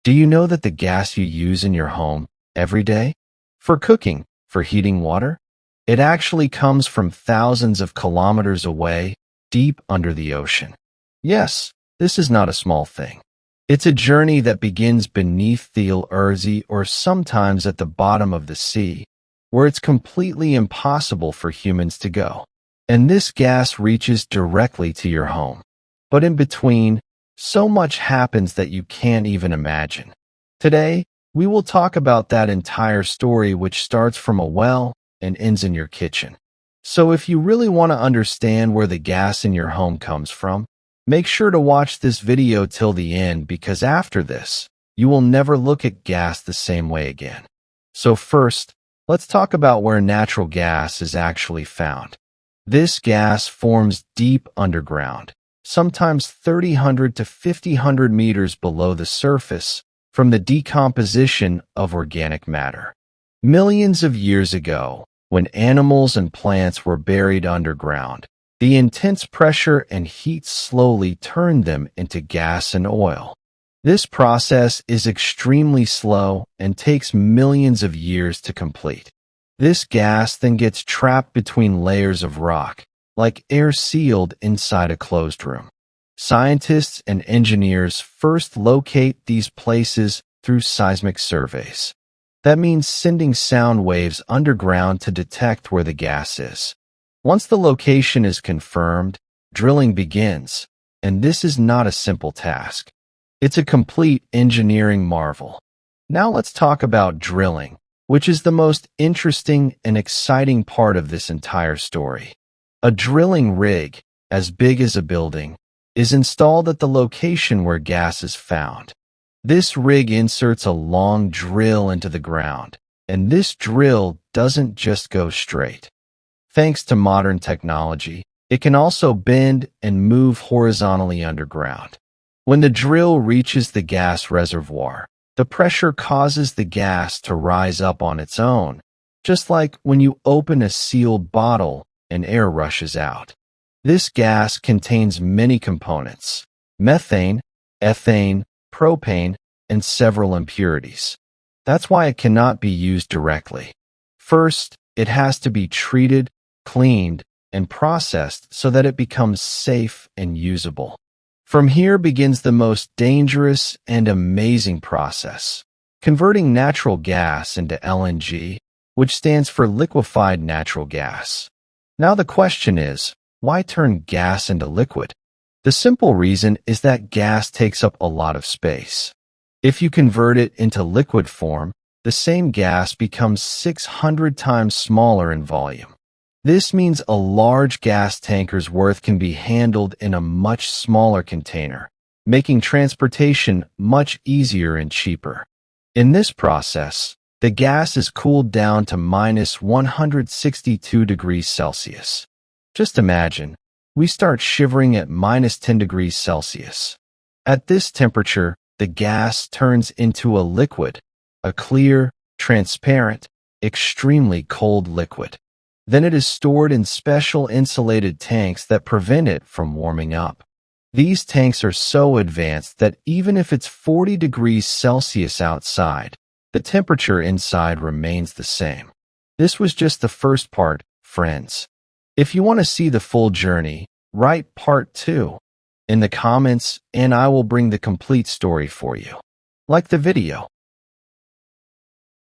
Do you know that the gas you use in your home every day, for cooking, for heating water, it actually comes from thousands of kilometers away, deep under the ocean? Yes, this is not a small thing. It's a journey that begins beneath the earth or sometimes at the bottom of the sea, where it's completely impossible for humans to go. And this gas reaches directly to your home. But in between, so much happens that you can't even imagine. Today, we will talk about that entire story, which starts from a well and ends in your kitchen. So if you really want to understand where the gas in your home comes from, make sure to watch this video till the end, because after this, you will never look at gas the same way again. So first, let's talk about where natural gas is actually found. This gas forms deep underground, sometimes 3,000 to 5,000 meters below the surface, from the decomposition of organic matter. Millions of years ago, when animals and plants were buried underground, the intense pressure and heat slowly turned them into gas and oil. This process is extremely slow and takes millions of years to complete. This gas then gets trapped between layers of rock, like air sealed inside a closed room. Scientists and engineers first locate these places through seismic surveys. That means sending sound waves underground to detect where the gas is. Once the location is confirmed, drilling begins, and this is not a simple task. It's a complete engineering marvel. Now let's talk about drilling, which is the most interesting and exciting part of this entire story. A drilling rig, as big as a building, is installed at the location where gas is found. This rig inserts a long drill into the ground, and this drill doesn't just go straight. Thanks to modern technology, it can also bend and move horizontally underground. When the drill reaches the gas reservoir, the pressure causes the gas to rise up on its own, just like when you open a sealed bottle and air rushes out. This gas contains many components: methane, ethane, propane, and several impurities. That's why it cannot be used directly. First, it has to be treated, cleaned, and processed so that it becomes safe and usable. From here begins the most dangerous and amazing process: converting natural gas into LNG, which stands for liquefied natural gas. Now the question is, why turn gas into liquid? The simple reason is that gas takes up a lot of space. If you convert it into liquid form, the same gas becomes 600 times smaller in volume. This means a large gas tanker's worth can be handled in a much smaller container, making transportation much easier and cheaper. In this process, the gas is cooled down to minus 162 degrees Celsius. Just imagine, we start shivering at minus 10 degrees Celsius. At this temperature, the gas turns into a liquid, a clear, transparent, extremely cold liquid. Then it is stored in special insulated tanks that prevent it from warming up. These tanks are so advanced that even if it's 40 degrees Celsius outside, the temperature inside remains the same. This was just the first part, friends. If you want to see the full journey, write part 2 in the comments and I will bring the complete story for you. Like the video.